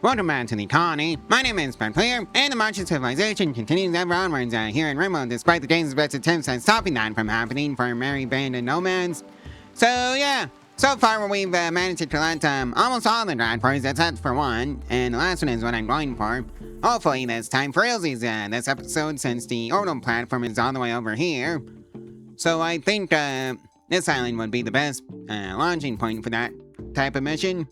Welcome back to the colony. My name is Player, and the march of civilization continues ever onwards here in Rimworld, despite the game's best attempts at stopping that from happening for a merry band of nomads. So yeah, so far we've managed to collect almost all the dinosaurs, except for one, and the last one is what I'm going for. Hopefully this time for realsies this episode, since the orbital platform is all the way over here. So I think this island would be the best launching point for that type of mission.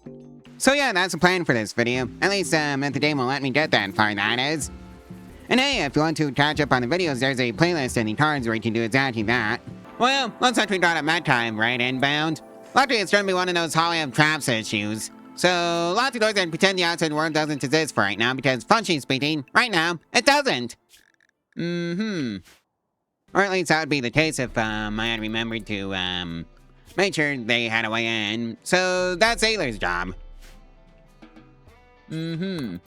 So yeah, that's the plan for this video. At least if the game will let me get that far, that is. And hey, if you want to catch up on the videos, there's a playlist in the cards where you can do exactly that. Well, looks like we got a med time right inbound. Luckily, it's gonna be one of those HugsLib traps issues. So, lock the doors and pretend the outside world doesn't exist for right now, because functionally speaking, right now, it doesn't. Or at least that would be the case if I had remembered to make sure they had a way in. So, that's Sailor's job. Who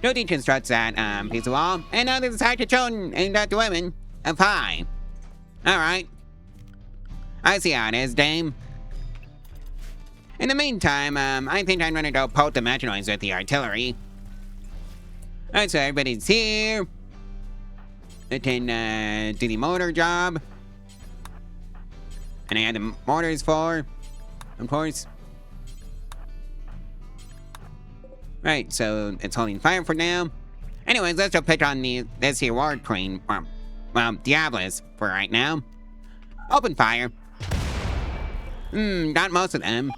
deconstructs that piece of wall, and now they decide to children aimed at the women of high. Alright. I see how it is, dame. In the meantime, I think I'm gonna go poke the Mechanoids with the artillery. Alright, so everybody's here. They can do the motor job. And I had the mortars for, of course. Right, so it's holding fire for now. Anyways, let's go pick on this here Ward Queen, well, Diablos for right now. Open fire. Got most of them.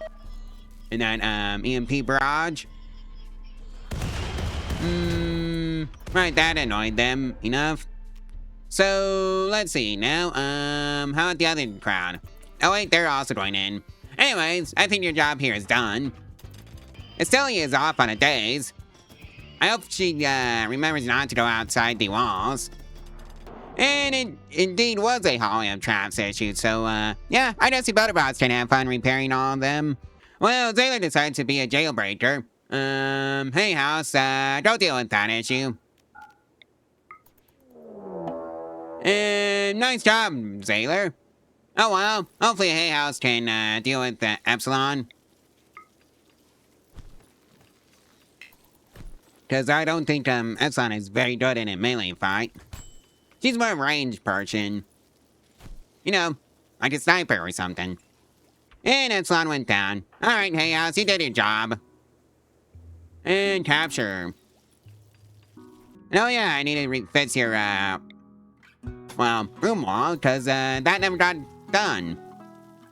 And that EMP barrage. Right, that annoyed them enough. So let's see now. How about the other crowd? Oh wait, they're also going in. Anyways, I think your job here is done. Estelia is off on a daze. I hope she remembers not to go outside the walls. And it indeed was a HugsLib traps issue, so yeah, I guess the Butterbots can have fun repairing all of them. Well, Sailor decides to be a jailbreaker. Hey House, don't deal with that issue. Nice job, Sailor. Oh well, hopefully Hey House can deal with Epsilon. Because I don't think Epsilon is very good in a melee fight. She's more of a ranged person. You know, like a sniper or something. And Epsilon went down. Alright, Hey House, you did your job. And capture. And oh yeah, I need to fix your, well, room wall, because that never got done.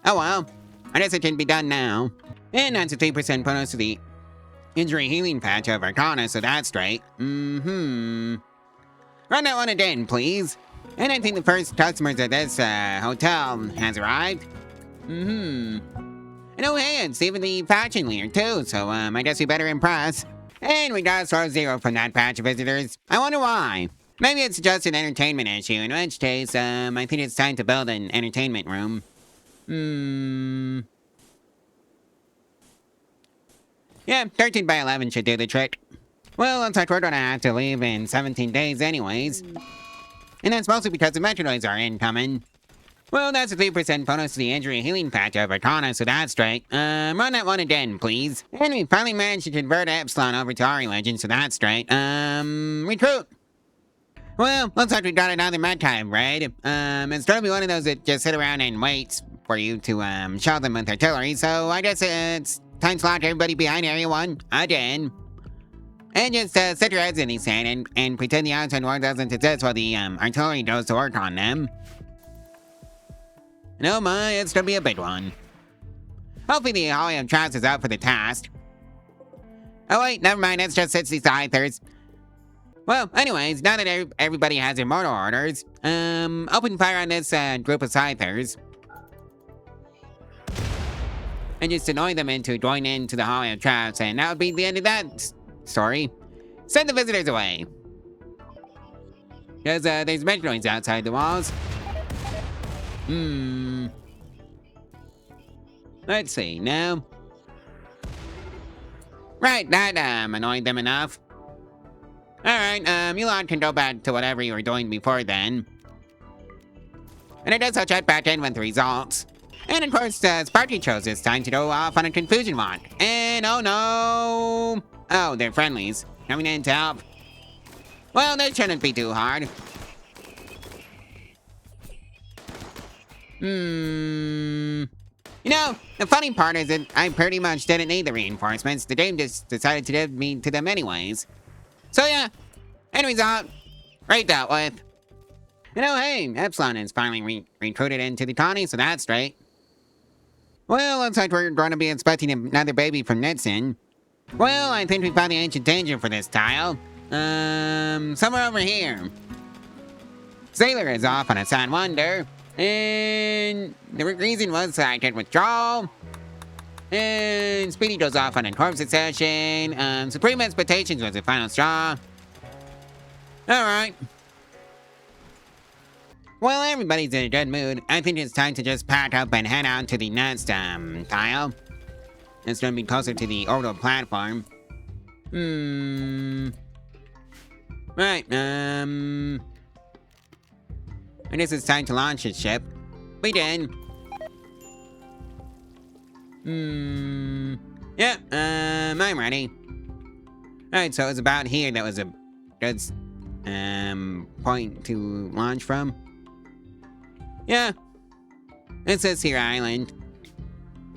Oh well, I guess it can be done now. And that's a 3% bonus to the injury healing patch of Arcana, so that's straight. Run that one again, please. And I think the first customers at this hotel has arrived. And oh hey, it's even the fashion leader too, so I guess we better impress. And we got a score of 0 from that batch of visitors. I wonder why. Maybe it's just an entertainment issue, in which case, I think it's time to build an entertainment room. Yeah, 13 by 11 should do the trick. Well, looks like we're gonna have to leave in 17 days anyways. And that's mostly because the Mechanoids are incoming. Well, that's a 3% bonus to the injury healing patch of Arcana, so that's straight. Run that one again, please. And we finally managed to convert Epsilon over to our religion, so that's straight. Recruit! Well, looks like we got another med time, right? It's gonna be one of those that just sit around and waits for you to, shell them with artillery, so I guess it's time to lock everybody behind Area 1, again. And just set your heads in the sand and pretend the outside world doesn't exist while the artillery goes to work on them. And oh my, it's gonna be a big one. Hopefully the HugsLib traps is out for the task. Oh wait, never mind, it's just these Scythers. Well, anyways, now that everybody has their mortar orders, open fire on this group of Scythers. And just annoy them into going into the HugsLib traps, and that would be the end of that story. Send the visitors away. Because there's Mechanoids outside the walls. Let's see, now. Right, that annoyed them enough. Alright, you lot can go back to whatever you were doing before then. And I guess I'll check back in with the results. And of course, Sparky chose this time to go off on a confusion walk. And oh no! Oh, they're friendlies. Coming in to help. Well, that shouldn't be too hard. You know, the funny part is that I pretty much didn't need the reinforcements. The game just decided to give me to them anyways. So yeah, end result, right dealt with. You know, hey, Epsilon is finally recruited into the colony, so that's great. Well, looks like we're going to be expecting another baby from Nitsin. Well, I think we found the ancient danger for this tile. Somewhere over here. Sailor is off on a sad wonder. And the reason was sighted withdrawal. And Speedy goes off on a corpse session. Supreme Expectations was the final straw. Alright. Well, everybody's in a good mood. I think it's time to just pack up and head out to the next, tile. It's gonna be closer to the orbital platform. Right, I guess it's time to launch the ship. We did. Yeah, I'm ready. Alright, so it was about here that was a good, point to launch from. Yeah. It says here island.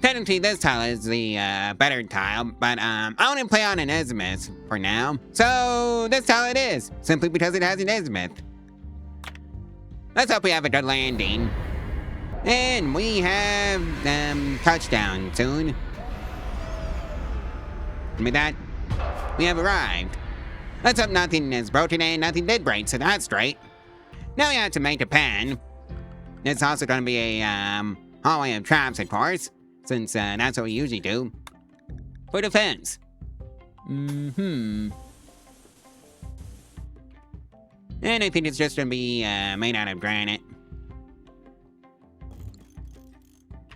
Technically, this tile is the, better tile, but, I want to play on an azimuth for now. So, this tile it is, simply because it has an azimuth. Let's hope we have a good landing. And we have, touchdown soon. And with that, we have arrived. Let's hope nothing is broken and nothing did break, so that's great. Now we have to make a pen. It's also going to be a, hallway of traps, of course, since, that's what we usually do. For defense. And I think it's just gonna be, made out of granite.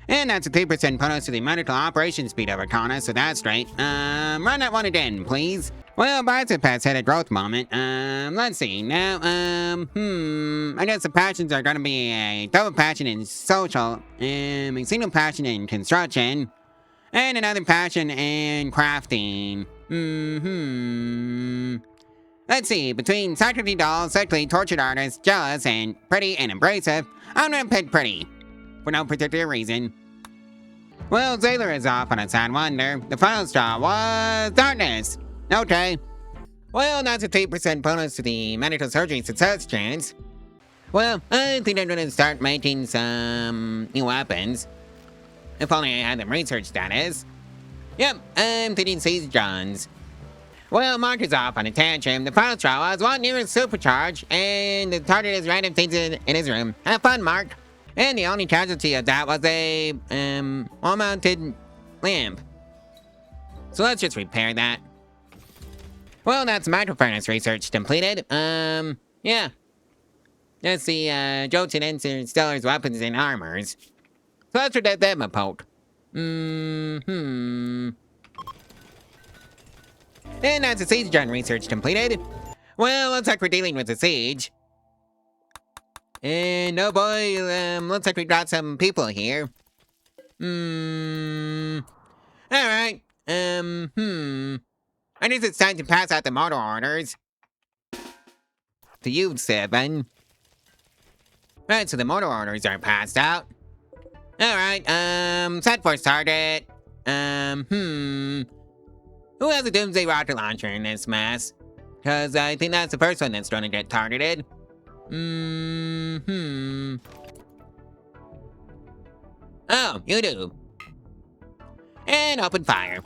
And that's a 3% bonus to the medical operation speed of Arcana, so that's great. Run that one again, please. Well, Bicypets had a growth moment. Let's see. Now, I guess the passions are gonna be a double passion in social, a single passion in construction, and another passion in crafting. Let's see, between Socrates doll, sexually tortured artist, jealous, and pretty and abrasive, I'm gonna pick pretty. For no particular reason. Well, Sailor is off on a sad wonder. The final straw was darkness. Okay. Well, that's a 3% bonus to the medical surgery success chance. Well, I think I'm gonna start making some new weapons. If only I had them researched, that is. Yep, I'm thinking siege guns. Well, Mark is off on a tantrum. The final straw was one near supercharge, and the target is random things in his room. Have fun, Mark. And the only casualty of that was a, wall-mounted lamp. So let's just repair that. Well, that's microfurnace research completed. Yeah. That's the, Jotun Interstellar's weapons and armors. So let's read them a poke. And that's the siege gun research completed. Well, looks like we're dealing with a siege. And oh boy, looks like we got some people here. Alright, I guess it's time to pass out the motor orders. To you, 7. Right, so the motor orders are passed out. Alright, set for target. Who has a doomsday rocket launcher in this mess? Cause I think that's the first one that's gonna get targeted. Oh, you do. And open fire.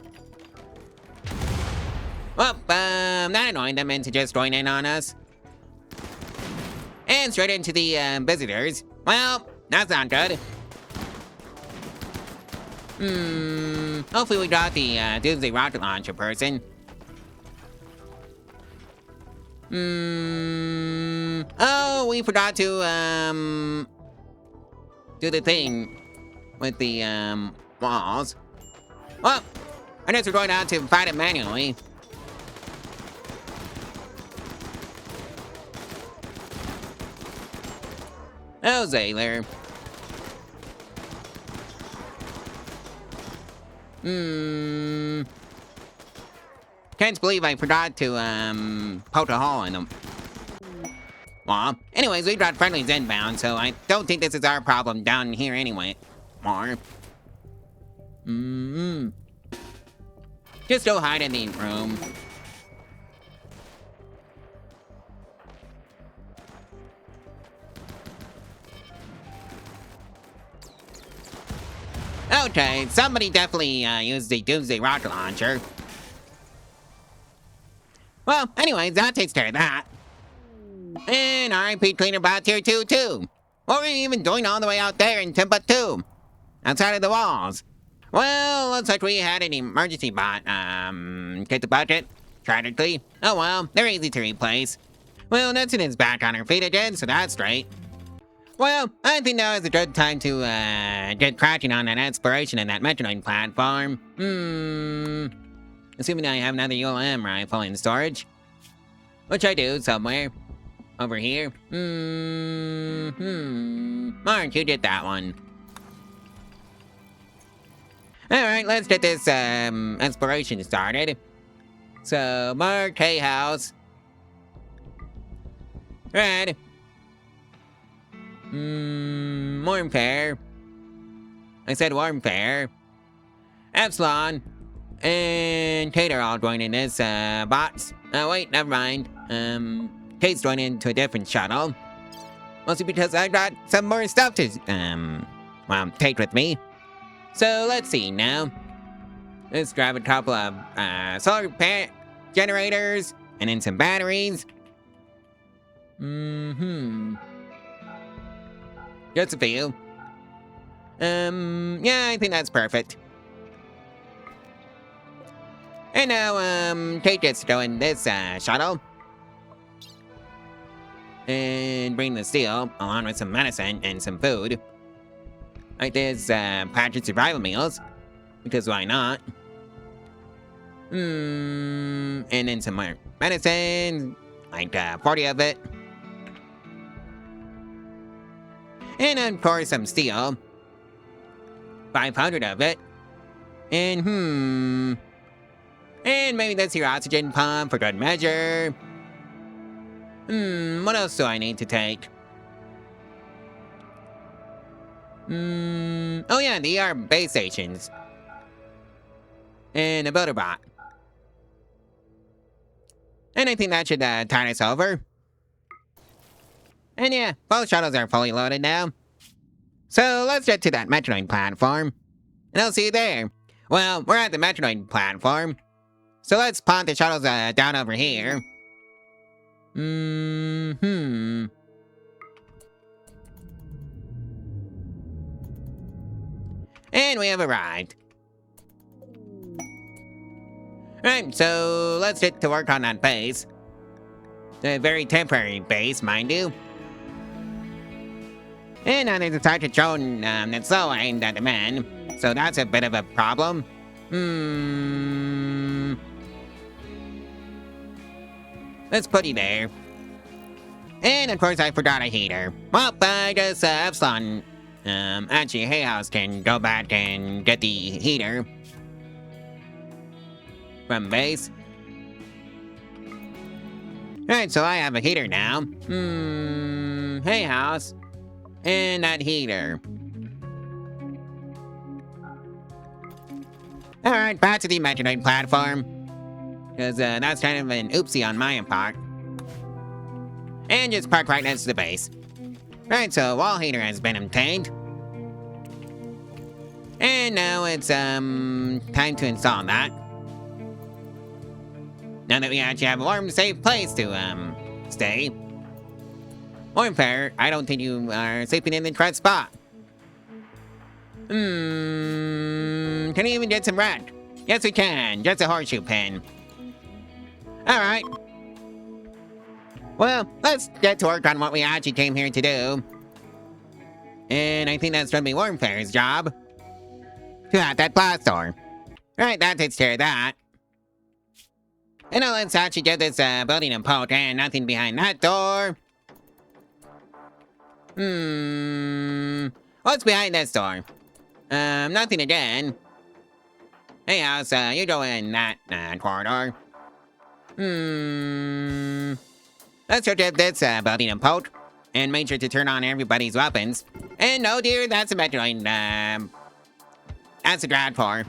Well, that annoyed them into just join in on us. And straight into the, visitors. Well, that's not good. Hopefully we got the, Doomsday rocket launcher person. Oh, we forgot to, do the thing with the, walls. Well, I guess we're going out to fight it manually. Oh, Sailor. Can't believe I forgot to, poke a hole in them. Well, anyways, we got friendlies inbound, so I don't think this is our problem down here anyway. More. Just go hide in the room. Okay, somebody definitely used the Doomsday rocket launcher. Well, anyways, that takes care of that. And RIP Cleaner Bot's here too. What were you even doing all the way out there in Temp 2? Outside of the walls. Well, looks like we had an emergency bot, get the bucket, tragically. Oh well, they're easy to replace. Well, Nelson is back on her feet again, so that's great. Well, I think now is a good time to, get cracking on that exploration in that Mechanoid platform. Assuming I have another ULM rifle in storage. Which I do, somewhere. Over here. Mark, you did that one. Alright, let's get this, exploration started. So, Mark, hay house. Red. Warm fare. I said warm fare. Epsilon. And Kate are all joining this, bots. Oh, wait, never mind. Kate's joining into a different shuttle. Mostly because I got some more stuff to, well, take with me. So, let's see now. Let's grab a couple of, solar generators, and then some batteries. Just a few. Yeah, I think that's perfect. And now, Kate gets to go in this, shuttle. And bring the steel, along with some medicine and some food. Like this, packaged survival meals. Because why not? And then some more medicine. Like, 40 of it. And of course, some steel. 500 of it. And and maybe that's your oxygen pump for good measure. What else do I need to take? Oh yeah, the ER base stations. And a builder bot. And I think that should tide us over. And yeah, both shuttles are fully loaded now. So let's get to that Mechanoid platform. And I'll see you there. Well, we're at the Mechanoid platform. So let's plant the shuttles down over here. And we have arrived. Right, so let's get to work on that base. A very temporary base, mind you. And now there's a sergeant drone that's so aimed at the men. So that's a bit of a problem. Let's put you there. And of course I forgot a heater. Well, I guess Epsilon, actually Hay House can go back and get the heater. From base. Alright, so I have a heater now. Hay House. And that heater. Alright, back to the Mechanoid platform. Because that's kind of an oopsie on my part. And just park right next to the base. Alright, so wall heater has been obtained. And now it's time to install that. Now that we actually have a warm, safe place to stay. Warm fare, I don't think you are sleeping in the correct spot. Can we even get some rest? Yes, we can. Just a horseshoe pin. Alright. Well, let's get to work on what we actually came here to do. And I think that's gonna be Warmfare's job. To have that blast door. Right, that takes care of that. And now let's actually get this building a poke and nothing behind that door. What's behind this door? Nothing again. Hey, House, you go in that corridor. Let's rotate this building and poke. And make sure to turn on everybody's weapons. And no, dear, that's a Metroid. That's a Drag 4.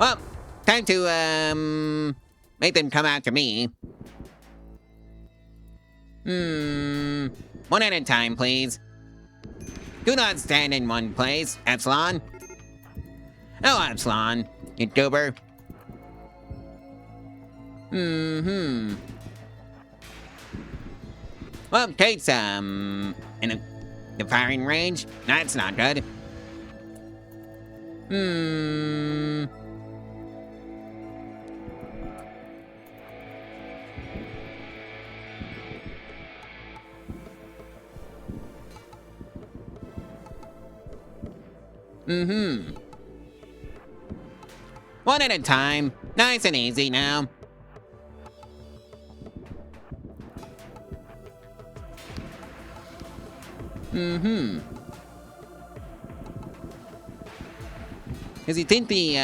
Well, time to, make them come after me. One at a time, please. Do not stand in one place, Epsilon. Oh, Epsilon, you goober. Well, Kate's, in the firing range. That's not good. One at a time. Nice and easy now. Because you think the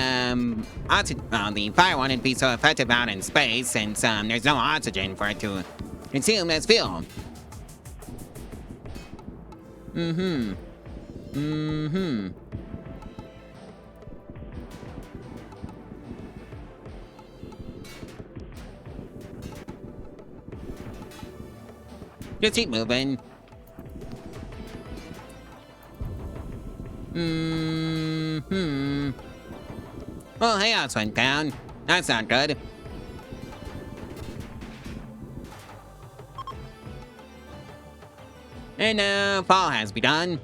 fire one would be so effective out in space since there's no oxygen for it to consume as fuel. Just keep moving. Well, Chaos went down. That's not good. And now, fall has begun.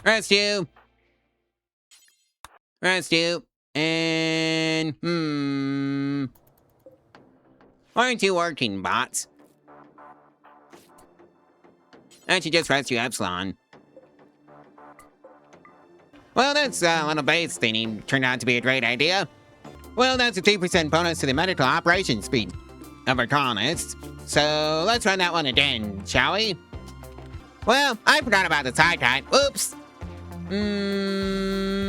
Rest you. Rest you. And, why aren't you working, bots? I should just rescue Epsilon. Well, that's little base thingy turned out to be a great idea. Well, that's a 3% bonus to the medical operation speed of our colonists. So let's run that one again, shall we? Well, I forgot about the side kite. Oops.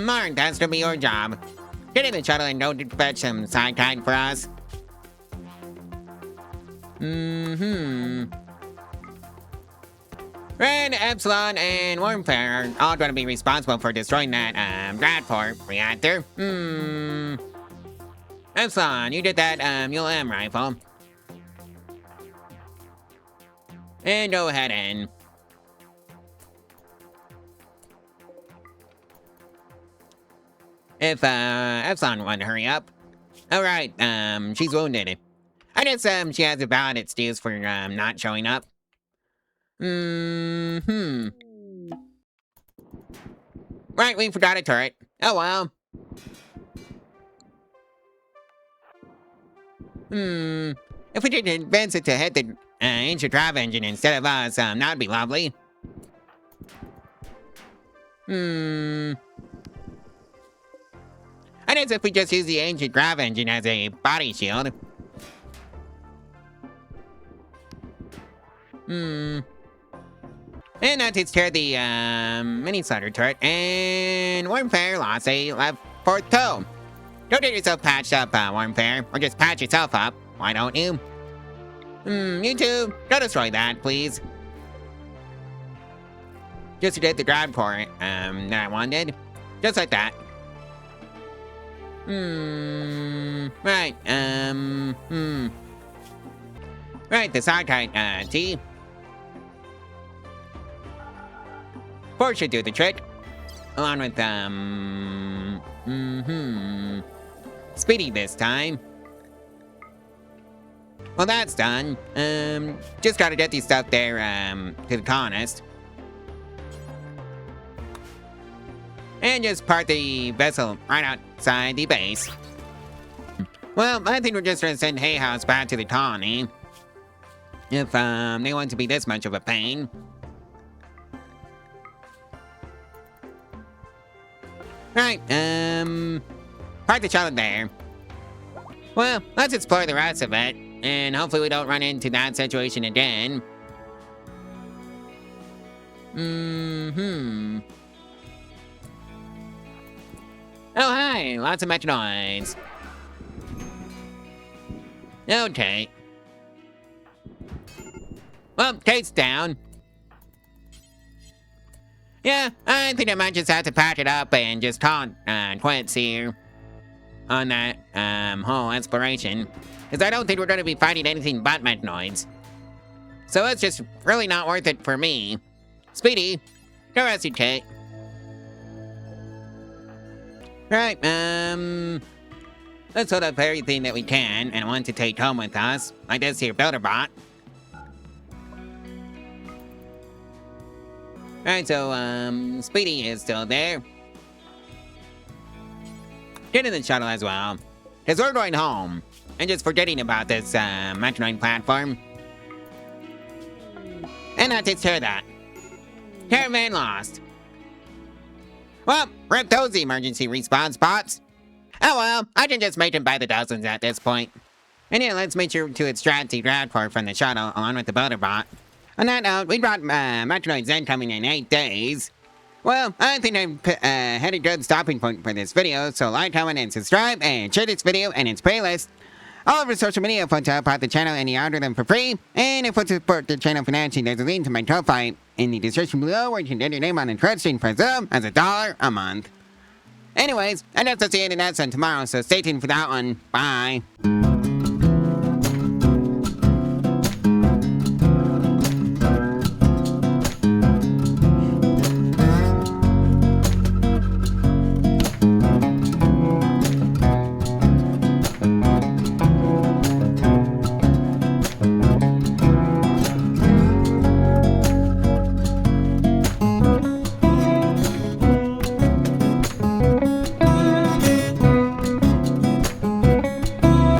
Mark, that's gonna be your job. Get in the shuttle and go fetch some side kite for us. Red, Epsilon, and Warmfare are all going to be responsible for destroying that, Bradford reactor. Epsilon, you did that, ULM rifle. And go ahead and... If, Epsilon wanted to hurry up. Alright, she's wounded. I guess, she has a valid excuse for, not showing up. Right, we forgot a turret. Oh well. If we did advance it to hit the ancient drive engine instead of us, that'd be lovely. I guess if we just use the ancient drive engine as a body shield. And that takes care of the mini starter turret. And Warmfare lost a left fourth toe. Don't get yourself patched up, Warmfare, or just patch yourself up. Why don't you? You two, go destroy that, please. Just to get the grab port that I wanted. Just like that. Right, Right, the side kite, T. 4 should do the trick. Along with, Speedy this time. Well, that's done. Just gotta get these stuff there, to the colonist. And just park the vessel right outside the base. Well, I think we're just gonna send Hay House back to the colony. If, they want to be this much of a pain. Right, park the shuttle there. Well, let's explore the rest of it, and hopefully we don't run into that situation again. Oh, hi. Lots of Mechanoids. Okay. Well, Kate's down. Yeah, I think I might just have to pack it up and just call it quits here on that whole exploration. Because I don't think we're going to be fighting anything but Mechanoids. So it's just really not worth it for me. Speedy, go rescue Kate. Right, let's hold up everything that we can and want to take home with us. Like this here builder bot. Alright, so, Speedy is still there. Get in the shuttle as well. Because we're going home. And just forgetting about this, Mechanoid platform. And that takes care of that. Caravan lost. Well, rip those emergency respawn spots. Oh well, I can just make them by the dozens at this point. And yeah, let's make sure to extract the ground core from the shuttle along with the builder bot. On that note, we brought Mechanoids incoming in 8 days. Well, I think I've had a good stopping point for this video, so like, comment, and subscribe, and share this video and its playlist. All of our social media fun to help out the channel and the algorithm for free. And if you want to support the channel financially, there's a link to my Firefight in the description below where you can get your name on the credit stream for Zoom as $1 a month. Anyways, I guess I'll see you in the next one tomorrow, so stay tuned for that one. Bye.